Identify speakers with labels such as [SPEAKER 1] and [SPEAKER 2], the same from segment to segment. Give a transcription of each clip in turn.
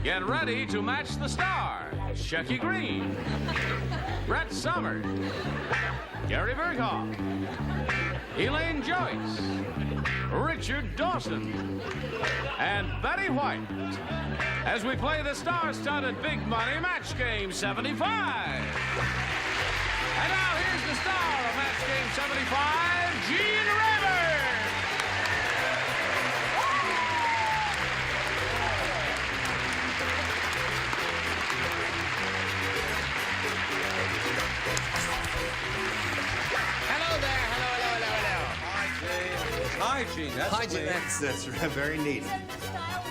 [SPEAKER 1] Get ready to match the stars. Shecky Greene, Brett Summers, Gary Burghoff, Elaine Joyce, Richard Dawson, and Betty White as we play the star-studded big money match game 75. And now here's the star of match game 75, Gene Rayburn.
[SPEAKER 2] Hello there. Hello.
[SPEAKER 3] Hi, Gene.
[SPEAKER 4] Hi, Gene. That's very neat.
[SPEAKER 5] Is that the style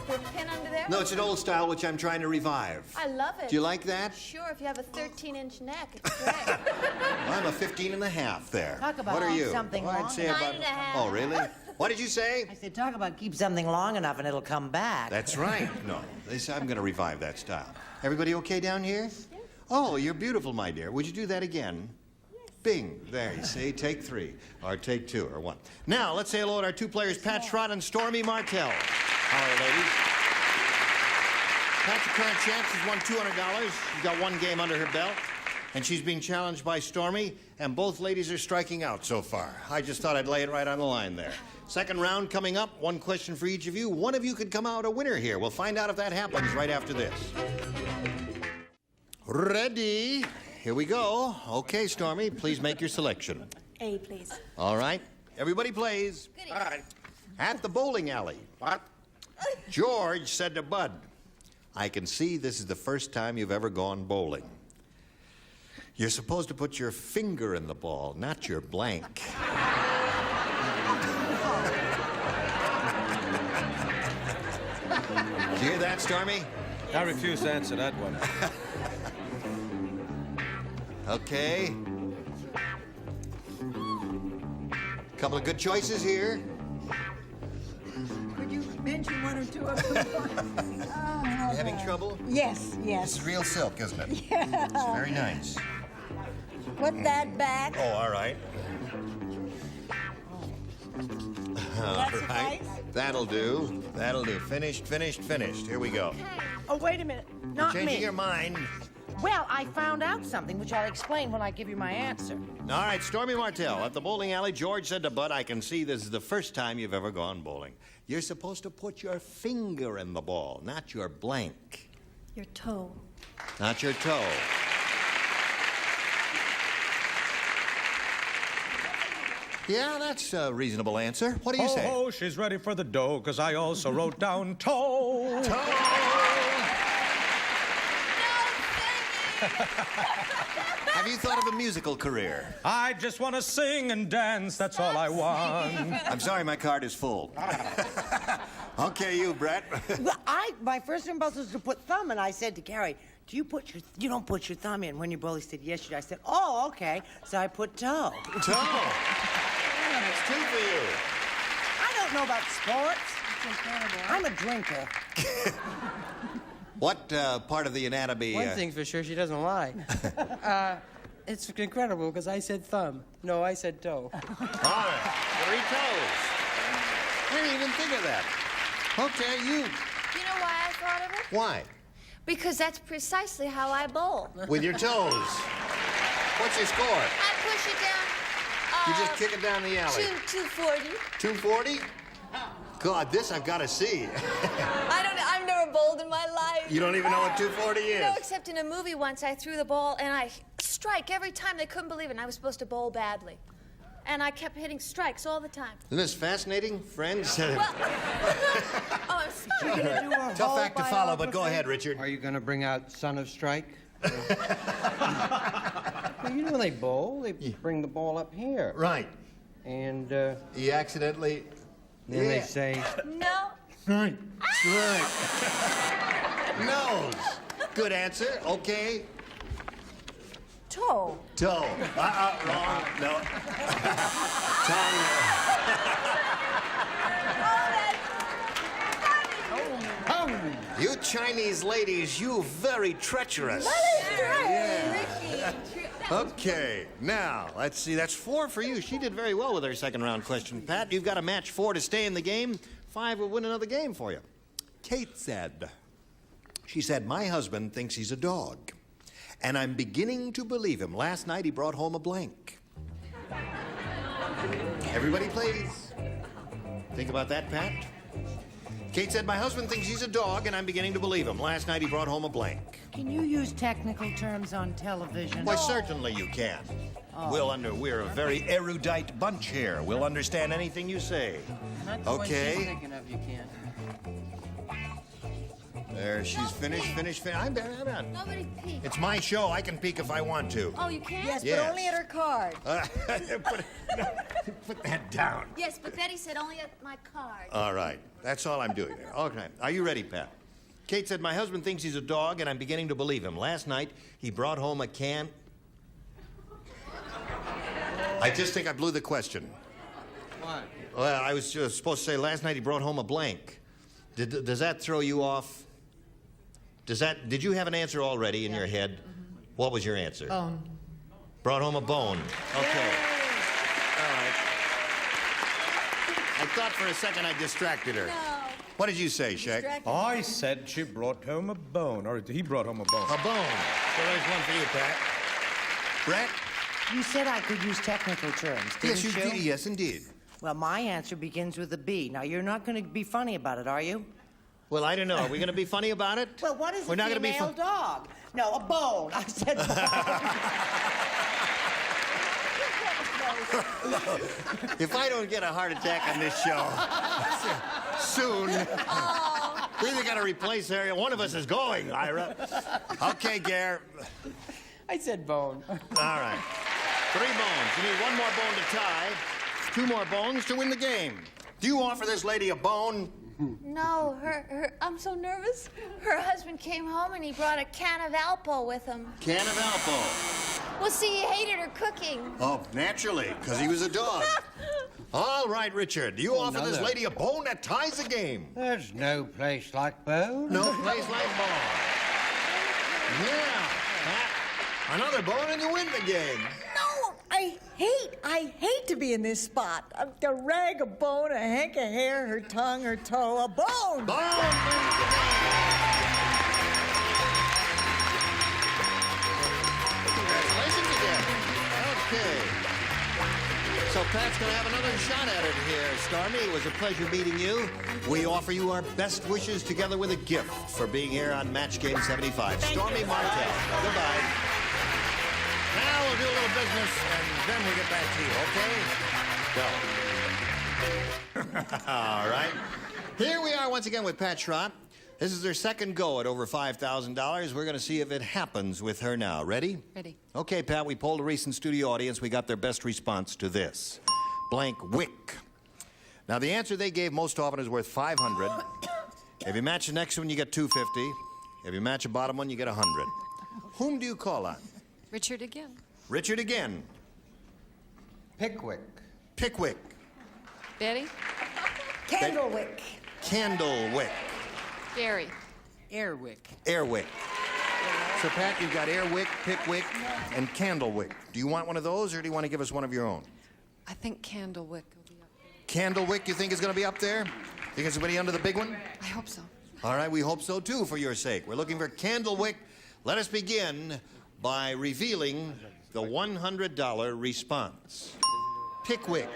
[SPEAKER 5] with the pin under there?
[SPEAKER 4] No, it's an old style which I'm trying to revive.
[SPEAKER 5] I love it.
[SPEAKER 4] Do you like that?
[SPEAKER 5] Sure, if you have a 13-inch neck, it's great.
[SPEAKER 4] Well, I'm a 15 and a half there.
[SPEAKER 6] Talk about
[SPEAKER 4] what are you?
[SPEAKER 6] something
[SPEAKER 4] Well, I'd
[SPEAKER 6] long.
[SPEAKER 4] say
[SPEAKER 5] 9
[SPEAKER 4] about...
[SPEAKER 5] and a half.
[SPEAKER 4] Oh, really? What did you say?
[SPEAKER 6] I said, talk about keep something long enough and it'll come back.
[SPEAKER 4] That's right. No, I'm going to revive that style. Everybody okay down here? Yeah. Oh, you're beautiful, my dear. Would you do that again? Yes. Bing. There, you see. Take 3. Or take 2, or 1. Now, let's say hello to our 2 players, Pat Schrott and Stormy Martell. How are you, ladies? Pat's a current champ. She's won $200. She's got 1 game under her belt. And she's being challenged by Stormy, and both ladies are striking out so far. I just thought I'd lay it right on the line there. Second round coming up. 1 question for each of you. One of you could come out a winner here. We'll find out if that happens right after this. Ready? Here we go. Okay, Stormy, please make your selection.
[SPEAKER 5] A, please.
[SPEAKER 4] All right. Everybody plays.
[SPEAKER 5] Goody.
[SPEAKER 4] All right. At the bowling alley. What? George said to Bud, I can see this is the first time you've ever gone bowling. You're supposed to put your finger in the ball, not your blank. Do you hear that, Stormy?
[SPEAKER 3] I refuse to answer that one.
[SPEAKER 4] Okay. Couple of good choices here.
[SPEAKER 7] Could you mention 1 or 2 of them?
[SPEAKER 4] You having trouble?
[SPEAKER 7] Yes.
[SPEAKER 4] This is real silk, isn't it?
[SPEAKER 7] Yeah.
[SPEAKER 4] It's very nice.
[SPEAKER 7] Put that back.
[SPEAKER 4] Oh, all right. All right. That'll do. Finished. Here we go.
[SPEAKER 6] Oh, wait a minute. Not
[SPEAKER 4] Changing
[SPEAKER 6] me.
[SPEAKER 4] your mind.
[SPEAKER 6] Well, I found out something, which I'll explain when I give you my answer.
[SPEAKER 4] All right, Stormy Martell. At the bowling alley, George said to Bud, I can see this is the first time you've ever gone bowling. You're supposed to put your finger in the ball, not your blank.
[SPEAKER 5] Your toe.
[SPEAKER 4] Not your toe. Yeah, that's a reasonable answer. What do you say?
[SPEAKER 3] Oh, she's ready for the dough, because I also wrote down toe.
[SPEAKER 4] Have you thought of a musical career?
[SPEAKER 3] I just want to sing and dance, that's all I want.
[SPEAKER 4] I'm sorry, my card is full. Okay, you, Brett.
[SPEAKER 6] Well, my first impulse was to put thumb, and I said to Gary, you don't put your thumb in when you bowl? He said, yes, you do. I said, oh, okay. So I put toe.
[SPEAKER 4] Toe. Yeah, that's 2 for you.
[SPEAKER 6] I don't know about sports. I'm a drinker.
[SPEAKER 4] What part of the anatomy...
[SPEAKER 8] One thing's for sure, she doesn't lie. It's incredible, because I said thumb. No, I said toe.
[SPEAKER 4] All right, 3 toes. I didn't even think of that. Okay, you...
[SPEAKER 5] Do you know why I thought of it?
[SPEAKER 4] Why?
[SPEAKER 5] Because that's precisely how I bowl.
[SPEAKER 4] With your toes. What's your score?
[SPEAKER 5] I push it down.
[SPEAKER 4] You just kick it down the alley.
[SPEAKER 5] 240.
[SPEAKER 4] 240? God, this I've got to see.
[SPEAKER 5] I've never bowled in my life.
[SPEAKER 4] You don't even know what 240 is?
[SPEAKER 5] No, except in a movie once I threw the ball and I strike every time. They couldn't believe it, and I was supposed to bowl badly. And I kept hitting strikes all the time.
[SPEAKER 4] Isn't this fascinating, friends?
[SPEAKER 5] Well, oh, I'm sorry.
[SPEAKER 4] Tough act to follow, but go ahead, Richard.
[SPEAKER 8] Are you going to bring out Son of Strike? Well, you know when they bowl, they bring the ball up here.
[SPEAKER 4] Right.
[SPEAKER 8] And,
[SPEAKER 4] He accidentally...
[SPEAKER 8] then they say...
[SPEAKER 5] No.
[SPEAKER 4] Right. Right. Nose. Good answer. Okay.
[SPEAKER 5] Toe.
[SPEAKER 4] Toe. Wrong. No. Tongue. You Chinese ladies, you very treacherous. Okay, now, let's see. That's 4 for you. She did very well with her second round question. Pat, you've got a match 4 to stay in the game. 5 will win another game for you. Kate said, She said, my husband thinks he's a dog, and I'm beginning to believe him. Last night he brought home a blank. Everybody please. Think about that, Pat. Kate said, my husband thinks he's a dog, and I'm beginning to believe him. Last night he brought home a blank.
[SPEAKER 6] Can you use technical terms on television?
[SPEAKER 4] Why, certainly you can. We're a very erudite bunch here. We'll understand anything you say.
[SPEAKER 8] Not the one she's
[SPEAKER 4] Okay.
[SPEAKER 8] thinking of, you can't.
[SPEAKER 4] There, she's finished. I'm not.
[SPEAKER 5] Nobody peeked.
[SPEAKER 4] It's my show. I can peek if I want to.
[SPEAKER 5] Oh, you can?
[SPEAKER 7] Yes,
[SPEAKER 4] Yes.
[SPEAKER 7] but only at her card.
[SPEAKER 4] Put that down.
[SPEAKER 5] Yes, but Betty said only at my card.
[SPEAKER 4] All right. That's all I'm doing there. Okay. Are you ready, Pat? Kate said, my husband thinks he's a dog, and I'm beginning to believe him. Last night, he brought home a can... I just think I blew the question.
[SPEAKER 8] What?
[SPEAKER 4] Well, I was just supposed to say last night he brought home a blank. Does that throw you off? Did you have an answer already in your head? Mm-hmm. What was your answer?
[SPEAKER 9] Bone.
[SPEAKER 4] Brought home a bone. Okay. All right. I thought for a second I distracted her.
[SPEAKER 5] No.
[SPEAKER 4] What did you say, Sheck?
[SPEAKER 3] I said she brought home a bone, or he brought home a bone.
[SPEAKER 4] A bone. So there's one for you, Pat. Brett?
[SPEAKER 6] You said I could use technical terms, didn't
[SPEAKER 4] Yes, you did. Yes, indeed.
[SPEAKER 6] Well, my answer begins with a B. Now, you're not going to be funny about it, are you?
[SPEAKER 4] Well, I don't know. Are we going to be funny about it?
[SPEAKER 6] Well, what is
[SPEAKER 4] We're
[SPEAKER 6] a
[SPEAKER 4] not gonna be
[SPEAKER 6] female dog? No, a bone. I said bone.
[SPEAKER 4] If I don't get a heart attack on this show soon, we either got to replace her. One of us is going, Ira. Okay, Gare.
[SPEAKER 8] I said bone.
[SPEAKER 4] All right. 3 bones. You need 1 more bone to tie, 2 more bones to win the game. Do you offer this lady a bone?
[SPEAKER 5] No, I'm so nervous. Her husband came home and he brought a can of Alpo with him.
[SPEAKER 4] Can of Alpo.
[SPEAKER 5] Well, see, he hated her cooking.
[SPEAKER 4] Oh, naturally, because he was a dog. All right, Richard. Do you offer this lady a bone that ties the game?
[SPEAKER 2] There's no place like bone.
[SPEAKER 4] No place like bone. Yeah. Pat, another bone and you win the game.
[SPEAKER 7] No, I hate to be in this spot. A rag, a bone, a hank of hair, her tongue, her toe, a bone.
[SPEAKER 4] Bone wins the game. Congratulations again. Okay. So Pat's going to have another shot at it here, Stormy. It was a pleasure meeting you. We offer you our best wishes together with a gift for being here on Match Game 75. Stormy Martell. Goodbye. Now we'll do a little business, and then we'll get back to you. Okay? Go. All right. Here we are once again with Pat Schrott. This is her second go at over $5,000. We're going to see if it happens with her now. Ready?
[SPEAKER 9] Ready.
[SPEAKER 4] Okay, Pat, we polled a recent studio audience. We got their best response to this. Blank wick. Now, the answer they gave most often is worth $500. If you match the next one, you get $250. If you match the bottom one, you get $100. Whom do you call on?
[SPEAKER 9] Richard again.
[SPEAKER 4] Richard again.
[SPEAKER 2] Pickwick.
[SPEAKER 4] Pickwick.
[SPEAKER 9] Betty.
[SPEAKER 7] Candlewick.
[SPEAKER 4] Candlewick.
[SPEAKER 9] Gary.
[SPEAKER 8] Airwick.
[SPEAKER 4] Airwick. So, Pat, you've got Airwick, Pickwick, and Candlewick. Do you want one of those, or do you want to give us one of your own?
[SPEAKER 9] I think Candlewick will be up there.
[SPEAKER 4] Candlewick, you think is going to be up there? Think it's going to be under the big one?
[SPEAKER 9] I hope so.
[SPEAKER 4] All right, we hope so, too, for your sake. We're looking for Candlewick. Let us begin by revealing the $100 response. Pickwick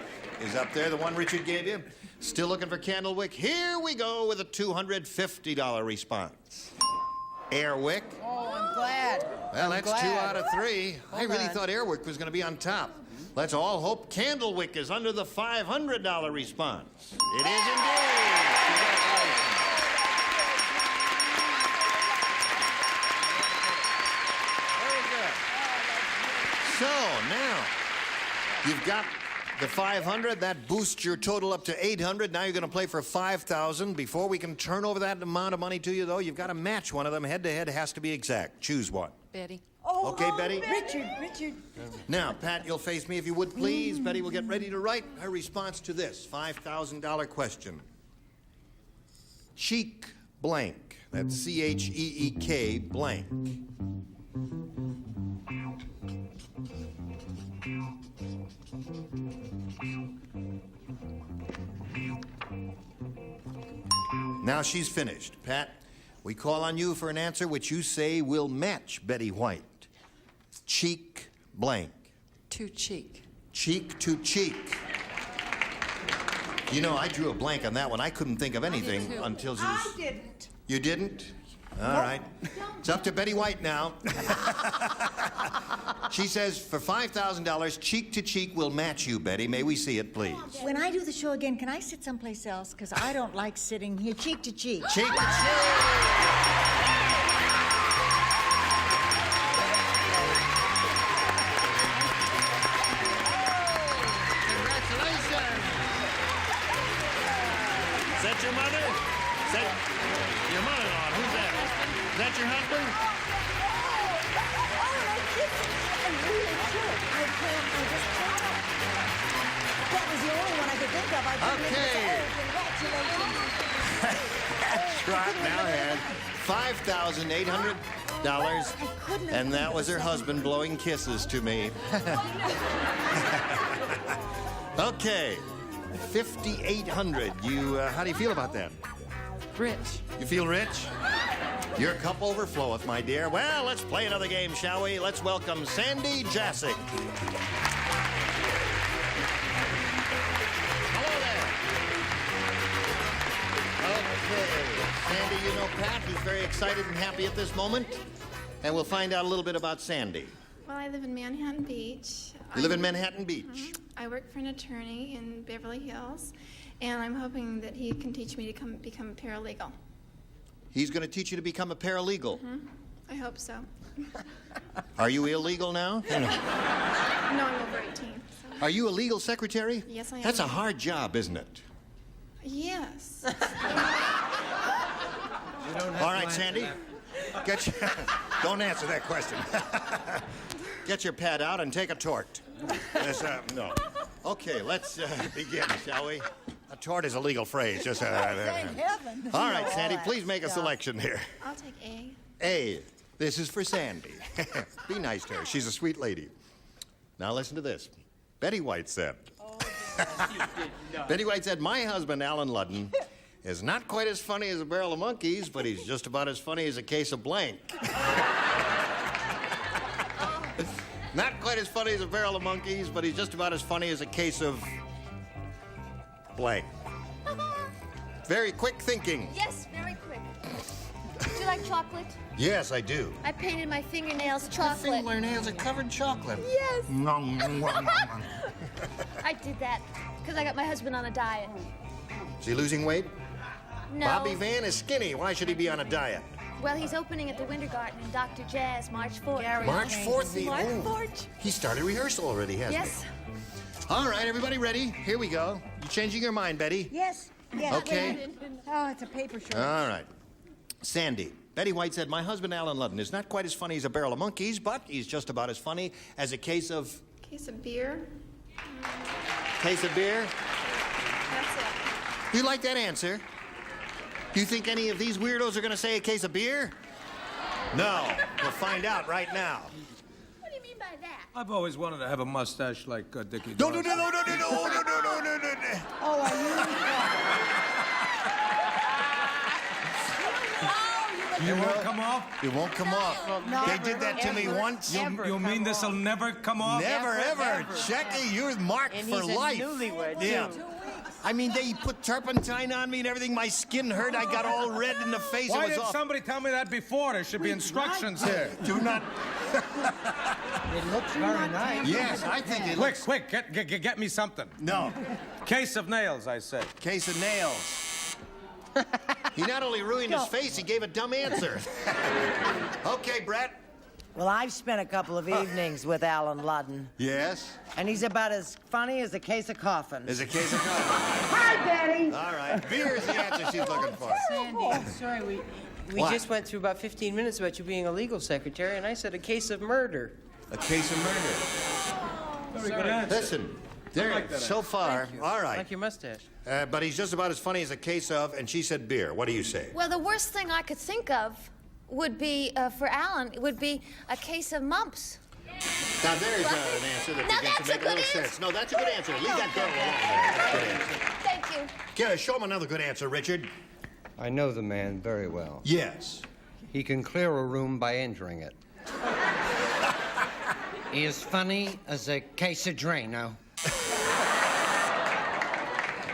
[SPEAKER 4] is up there, the one Richard gave you. Still looking for Candlewick. Here we go with a $250 response. Airwick.
[SPEAKER 6] Oh, I'm glad.
[SPEAKER 4] Well, that's
[SPEAKER 6] glad.
[SPEAKER 4] 2 out of 3. I really
[SPEAKER 6] on.
[SPEAKER 4] thought Airwick was going to be on top. Let's all hope Candlewick is under the $500 response. It is indeed. Congratulations. Very good. So now you've got the 500. That boosts your total up to 800. Now you're going to play for 5,000. Before we can turn over that amount of money to you, though, you've got to match one of them. Head-to-head has to be exact. Choose one.
[SPEAKER 9] Betty.
[SPEAKER 7] Oh,
[SPEAKER 4] Okay, Betty?
[SPEAKER 7] Richard.
[SPEAKER 4] Now, Pat, you'll face me if you would, please. Betty will get ready to write her response to this $5,000 question. Cheek blank. That's C-H-E-E-K blank. Now she's finished. Pat, We call on you for an answer which you say will match Betty White. Cheek blank.
[SPEAKER 9] To cheek.
[SPEAKER 4] Cheek to cheek. You know, I drew a blank on that one. I couldn't think of anything until she was...
[SPEAKER 7] I didn't.
[SPEAKER 4] You didn't? All right. It's up to Betty White now. She says, for $5,000, cheek to cheek will match you, Betty. May we see it, please?
[SPEAKER 7] When I do the show again, can I sit someplace else? Because I don't like sitting here cheek to cheek.
[SPEAKER 4] Cheek to cheek!
[SPEAKER 10] Is that your mother? Is that your mother-in-law? Who's that? Is that your husband?
[SPEAKER 7] That was the only one I could think of. I couldn't think of it.
[SPEAKER 4] That's right, now had $5,800, and that was her husband blowing kisses to me. Okay, 5,800. How do you feel about that?
[SPEAKER 9] Rich.
[SPEAKER 4] You feel rich? Your cup overfloweth, my dear. Well, let's play another game, shall we? Let's welcome Sandy Jasick. Okay, Sandy, you know Pat, who's very excited and happy at this moment. And we'll find out a little bit about Sandy.
[SPEAKER 11] Well, I live in Manhattan Beach.
[SPEAKER 4] You live in Manhattan Beach?
[SPEAKER 11] I work for an attorney in Beverly Hills, and I'm hoping that he can teach me to become a paralegal.
[SPEAKER 4] He's going to teach you to become a paralegal.
[SPEAKER 11] I hope so.
[SPEAKER 4] Are you illegal now?
[SPEAKER 11] No, I'm over 18. So.
[SPEAKER 4] Are you a legal secretary?
[SPEAKER 11] Yes, I am.
[SPEAKER 4] That's a hard job, isn't it?
[SPEAKER 11] Yes.
[SPEAKER 4] All right, Sandy. Get your, don't answer that question. Get your pad out and take a tort. Yes, no. Okay, let's begin, shall we? A tort is a legal phrase. Just.
[SPEAKER 7] Thank heaven.
[SPEAKER 4] All right, Sandy, please make a selection here.
[SPEAKER 11] I'll take A.
[SPEAKER 4] A. This is for Sandy. Be nice to her. She's a sweet lady. Now listen to this. Betty White said. Betty White said, my husband, Alan Ludden, is not quite as funny as a barrel of monkeys, but he's just about as funny as a case of blank. Not quite as funny as a barrel of monkeys, but he's just about as funny as a case of blank. Very quick thinking.
[SPEAKER 5] Yes, very quick. Do you like chocolate?
[SPEAKER 4] Yes, I do.
[SPEAKER 5] I painted my fingernails
[SPEAKER 4] Your
[SPEAKER 5] chocolate.
[SPEAKER 4] fingernails are covered in chocolate.
[SPEAKER 5] Yes.
[SPEAKER 4] Nom, nom, nom, nom.
[SPEAKER 5] I did that because I got my husband on a diet.
[SPEAKER 4] Is he losing weight?
[SPEAKER 5] No.
[SPEAKER 4] Bobby Van is skinny. Why should he be on a diet?
[SPEAKER 5] Well, he's opening at the Winter Garden in Dr. Jazz, March 4th.
[SPEAKER 4] March 4th?
[SPEAKER 5] March
[SPEAKER 4] Oh,
[SPEAKER 5] 4th.
[SPEAKER 4] he started rehearsal already, hasn't
[SPEAKER 5] Yes.
[SPEAKER 4] he? All right, everybody ready? Here we go. You changing your mind, Betty?
[SPEAKER 7] Yes. Yes.
[SPEAKER 4] Okay.
[SPEAKER 7] Oh, it's a paper short.
[SPEAKER 4] All right. Sandy. Betty White said, my husband, Alan Ludden, is not quite as funny as a barrel of monkeys, but he's just about as funny as a case of...
[SPEAKER 11] Case of beer.
[SPEAKER 4] Case of beer?
[SPEAKER 11] That's it.
[SPEAKER 4] You like that answer? You think any of these weirdos are going to say a case of beer? No. We'll find out right now.
[SPEAKER 5] What do you mean by that?
[SPEAKER 3] I've always wanted to have a mustache like Dickie.
[SPEAKER 4] No.
[SPEAKER 6] Oh, are
[SPEAKER 3] You won't come off?
[SPEAKER 4] It won't come off. They did that to me once.
[SPEAKER 3] You mean this'll never come off?
[SPEAKER 4] Never, ever. Shecky, you're marked
[SPEAKER 8] And
[SPEAKER 4] for
[SPEAKER 8] he's a
[SPEAKER 4] life.
[SPEAKER 8] newlywed,
[SPEAKER 4] Yeah.
[SPEAKER 8] too.
[SPEAKER 4] I mean, they put turpentine on me and everything. My skin hurt. I got all red in the face.
[SPEAKER 3] Why
[SPEAKER 4] it was
[SPEAKER 3] didn't
[SPEAKER 4] off.
[SPEAKER 3] somebody tell me that before? There should be instructions here.
[SPEAKER 4] Do not.
[SPEAKER 8] It looks very nice.
[SPEAKER 4] Yes, I think it looks.
[SPEAKER 3] Quick, get me something.
[SPEAKER 4] No.
[SPEAKER 3] Case of nails, I say.
[SPEAKER 4] Case of nails. He not only ruined his face, he gave a dumb answer. Okay, Brett.
[SPEAKER 6] Well, I've spent a couple of evenings with Alan Ludden,
[SPEAKER 4] Yes.
[SPEAKER 6] and he's about as funny as a case of coffins.
[SPEAKER 4] There's a case of coffee.
[SPEAKER 6] Hi, Betty.
[SPEAKER 4] All right. Beer is the answer she's looking for.
[SPEAKER 8] Sandy, I'm sorry, we
[SPEAKER 4] What?
[SPEAKER 8] just went through about 15 minutes about you being a legal secretary, and I said a case of murder.
[SPEAKER 4] A case of murder.
[SPEAKER 3] Very good answer.
[SPEAKER 4] Listen, there, so far, all right.
[SPEAKER 8] Like your mustache.
[SPEAKER 4] But he's just about as funny as a case of, and she said beer. What do you say?
[SPEAKER 5] Well, the worst thing I could think of would be, for Alan, would be a case of mumps.
[SPEAKER 4] Now, there's an answer that
[SPEAKER 5] Now
[SPEAKER 4] begins to
[SPEAKER 5] that's a
[SPEAKER 4] make a little
[SPEAKER 5] good
[SPEAKER 4] sense. No, that's a good answer. Leave that girl alone there. That's a good answer.
[SPEAKER 5] Thank you.
[SPEAKER 4] Show him another good answer, Richard.
[SPEAKER 2] I know the man very well.
[SPEAKER 4] Yes.
[SPEAKER 2] He can clear a room by entering it. He is funny as a case of Drano.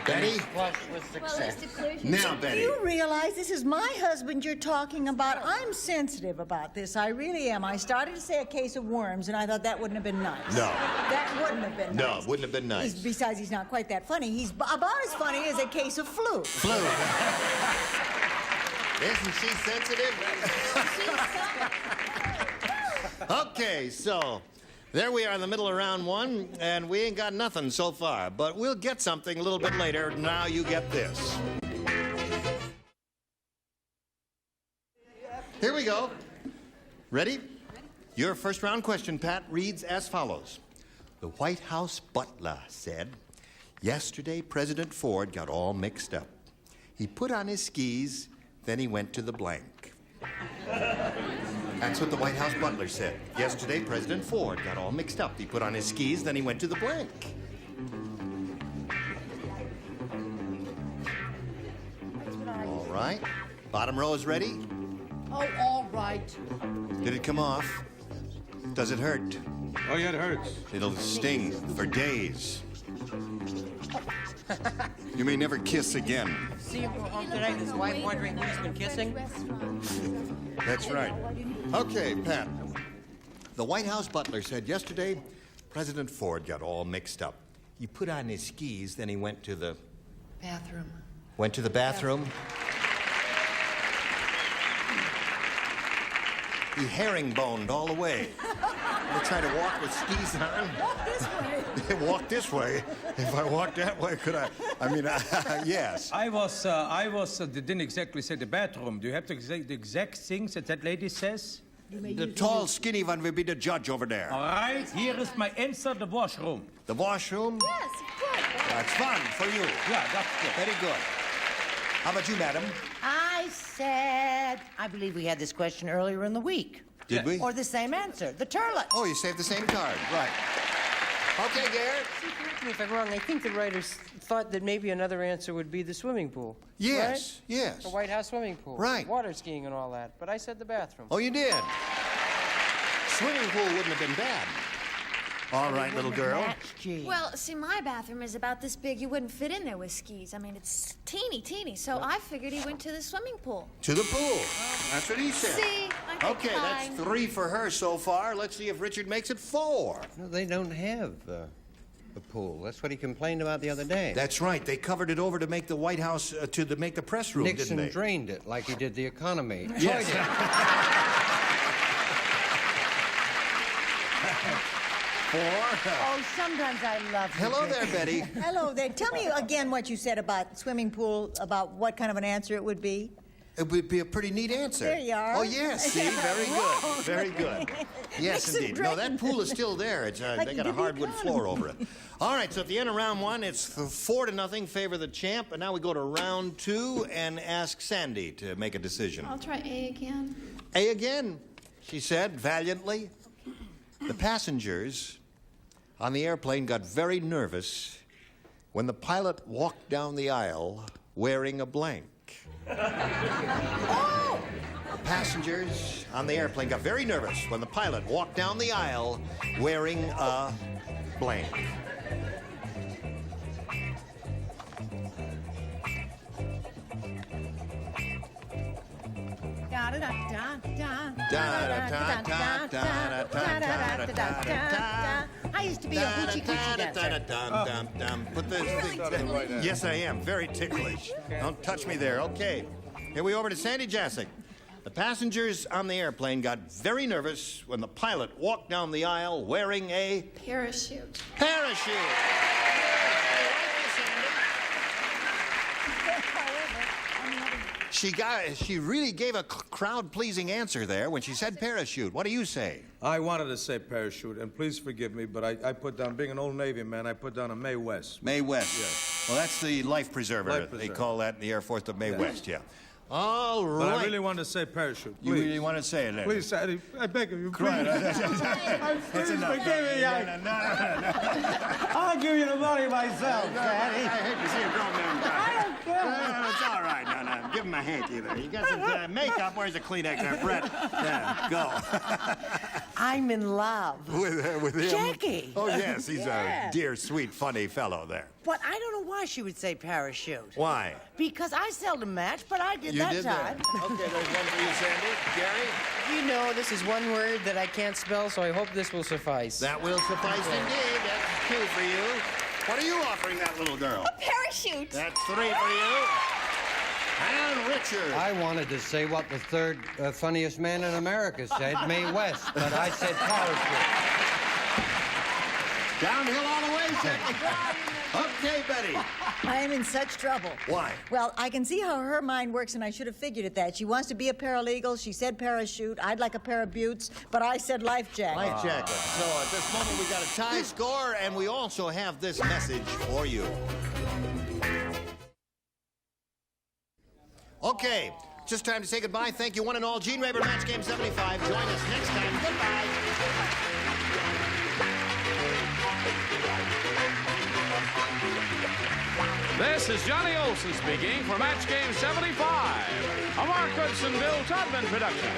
[SPEAKER 4] Betty?
[SPEAKER 2] Flush with success.
[SPEAKER 4] Now, Betty.
[SPEAKER 7] Do you realize this is my husband you're talking about? I'm sensitive about this. I really am. I started to say a case of worms, and I thought that wouldn't have been nice.
[SPEAKER 4] No.
[SPEAKER 7] That wouldn't have been nice.
[SPEAKER 4] No, it wouldn't have been nice.
[SPEAKER 7] Besides, he's not quite that funny. He's about as funny as a case of flu.
[SPEAKER 4] Flu. Isn't she sensitive? Okay, so there we are in the middle of round one, and we ain't got nothing so far, but we'll get something a little bit later. Now you get this. Here we go. Ready? Your first round question, Pat, reads as follows. The White House butler said, yesterday President Ford got all mixed up. He put on his skis, then he went to the blank. That's what the White House butler said. Yesterday, President Ford got all mixed up. He put on his skis, then he went to the blank. All right. Bottom row is ready?
[SPEAKER 6] Oh, all right.
[SPEAKER 4] Did it come off? Does it hurt?
[SPEAKER 3] Oh, yeah, it hurts.
[SPEAKER 4] It'll sting for days. You may never kiss again.
[SPEAKER 8] See him go home today, his wife wondering who's been kissing?
[SPEAKER 4] That's right. Okay, Pat. The White House butler said yesterday, President Ford got all mixed up. He put on his skis, then he went to the...
[SPEAKER 9] Bathroom.
[SPEAKER 4] Went to the bathroom. He herringboned all the way. They try to walk with skis on.
[SPEAKER 7] Walk this way.
[SPEAKER 4] Walk this way. If I walked that way, could I? I mean, yes.
[SPEAKER 3] I didn't exactly say the bathroom. Do you have to say the exact things that that lady says?
[SPEAKER 4] The tall, skinny one will be the judge over there.
[SPEAKER 3] All right, here is my answer, the washroom.
[SPEAKER 4] The washroom?
[SPEAKER 5] Yes, of course.
[SPEAKER 4] That's fun for you.
[SPEAKER 3] Yeah, that's good.
[SPEAKER 4] Very good. How about you, madam?
[SPEAKER 6] I said, I believe we had this question earlier in the week.
[SPEAKER 4] Did we?
[SPEAKER 6] Or the same answer, the turlet.
[SPEAKER 4] Oh, you saved the same card. Right. Okay, Garrett.
[SPEAKER 8] Correct me if I'm wrong. I think the writers thought that maybe another answer would be the swimming pool.
[SPEAKER 4] Yes,
[SPEAKER 8] right?
[SPEAKER 4] yes.
[SPEAKER 8] The White House swimming pool.
[SPEAKER 4] Right.
[SPEAKER 8] Water skiing and all that. But I said the bathroom.
[SPEAKER 4] Oh, you did? Swimming pool wouldn't have been bad. All right, little girl.
[SPEAKER 5] Well, see, my bathroom is about this big. You wouldn't fit in there with skis. I mean, it's teeny, teeny. So I figured he went to the swimming pool.
[SPEAKER 4] To the pool. That's what he said.
[SPEAKER 5] See?
[SPEAKER 4] Okay, that's 3 for her so far. Let's see if Richard makes it 4.
[SPEAKER 2] No, they don't have a pool. That's what he complained about the other day.
[SPEAKER 4] That's right. They covered it over to make the White House, to make the press room,
[SPEAKER 2] Nixon
[SPEAKER 4] didn't they?
[SPEAKER 2] drained it like he did the economy.
[SPEAKER 4] Yes.
[SPEAKER 6] Oh, sometimes I love you.
[SPEAKER 4] Hello there, Betty.
[SPEAKER 7] Hello there. Tell me again what you said about swimming pool, about what kind of an answer it would be.
[SPEAKER 4] It would be a pretty neat answer.
[SPEAKER 7] There you are.
[SPEAKER 4] Oh, yes. See? Very good. Very good. Yes,
[SPEAKER 7] Nixon
[SPEAKER 4] indeed. No, that
[SPEAKER 7] drained.
[SPEAKER 4] pool is still there. It's,
[SPEAKER 7] Like
[SPEAKER 4] they
[SPEAKER 7] he
[SPEAKER 4] got a
[SPEAKER 7] did the
[SPEAKER 4] hardwood
[SPEAKER 7] economy.
[SPEAKER 4] floor over it. All right, so at the end of round 1, it's 4-0 favor the champ. And now we go to round 2 and ask Sandy to make a decision.
[SPEAKER 11] I'll try A again.
[SPEAKER 4] A again, she said valiantly. The passengers on the airplane got very nervous when the pilot walked down the aisle wearing a blank.
[SPEAKER 7] Oh!
[SPEAKER 4] The passengers on the airplane got very nervous when the pilot walked down the aisle wearing a blank.
[SPEAKER 6] I used to be a hoochie coochie dancer.
[SPEAKER 4] Put the yes, I am. Very ticklish. Don't touch me there. Okay. Here we over to Sandy Jassic. The passengers on the airplane got very nervous when the pilot walked down the aisle wearing a
[SPEAKER 11] Parachute.
[SPEAKER 4] parachute. She really gave a crowd-pleasing answer there when she said parachute. What do you say?
[SPEAKER 3] I wanted to say parachute, and please forgive me, but I put down, being an old Navy man, I put down a Mae West.
[SPEAKER 4] Mae West.
[SPEAKER 3] Yes.
[SPEAKER 4] Well, that's the life preserver.
[SPEAKER 3] Life
[SPEAKER 4] They
[SPEAKER 3] preserver.
[SPEAKER 4] call that in the Air Force the Mae West, yeah. All right.
[SPEAKER 3] But I really wanted to say parachute. Please.
[SPEAKER 4] You really want to say it, then?
[SPEAKER 3] Please, Sandy, I beg of you, please.
[SPEAKER 4] Right.
[SPEAKER 3] That's
[SPEAKER 4] enough.
[SPEAKER 3] Forgive me, I'll give you the money myself, Sandy.
[SPEAKER 4] I hate to see a grown man cry.
[SPEAKER 7] I don't care.
[SPEAKER 4] It's all right. No. Give him a hanky there. You got some makeup. Where's the Kleenex there, Brett? Yeah, go.
[SPEAKER 6] I'm in love.
[SPEAKER 4] With him?
[SPEAKER 6] Shecky.
[SPEAKER 4] Oh, yes. He's
[SPEAKER 6] Yeah.
[SPEAKER 4] a dear, sweet, funny fellow there.
[SPEAKER 6] But I don't know why she would say parachute.
[SPEAKER 4] Why?
[SPEAKER 6] Because I seldom match, but I did that time.
[SPEAKER 4] Okay, there's one for you, Sandy. Gary?
[SPEAKER 8] You know, this is one word that I can't spell, so I hope this will suffice.
[SPEAKER 4] That will suffice indeed. That's 2 for you. What are you offering that little girl?
[SPEAKER 11] A parachute.
[SPEAKER 4] That's 3 for you. And Richard.
[SPEAKER 2] I wanted to say what the third funniest man in America said, Mae West, but I said parachute.
[SPEAKER 4] Downhill all the way, Shecky. Okay, Betty.
[SPEAKER 7] I am in such trouble.
[SPEAKER 4] Why?
[SPEAKER 7] Well, I can see how her mind works, and I should have figured at that. She wants to be a paralegal. She said parachute. I'd like a pair of buttes, but I said life jacket.
[SPEAKER 4] Life jacket. So at this moment, we got a tie score, and we also have this message for you. Okay, just time to say goodbye. Thank you, one and all. Gene Rayburn, Match Game 75. Join us next time. Goodbye.
[SPEAKER 1] This is Johnny Olson speaking for Match Game 75, a Mark Goodson, Bill Todman production.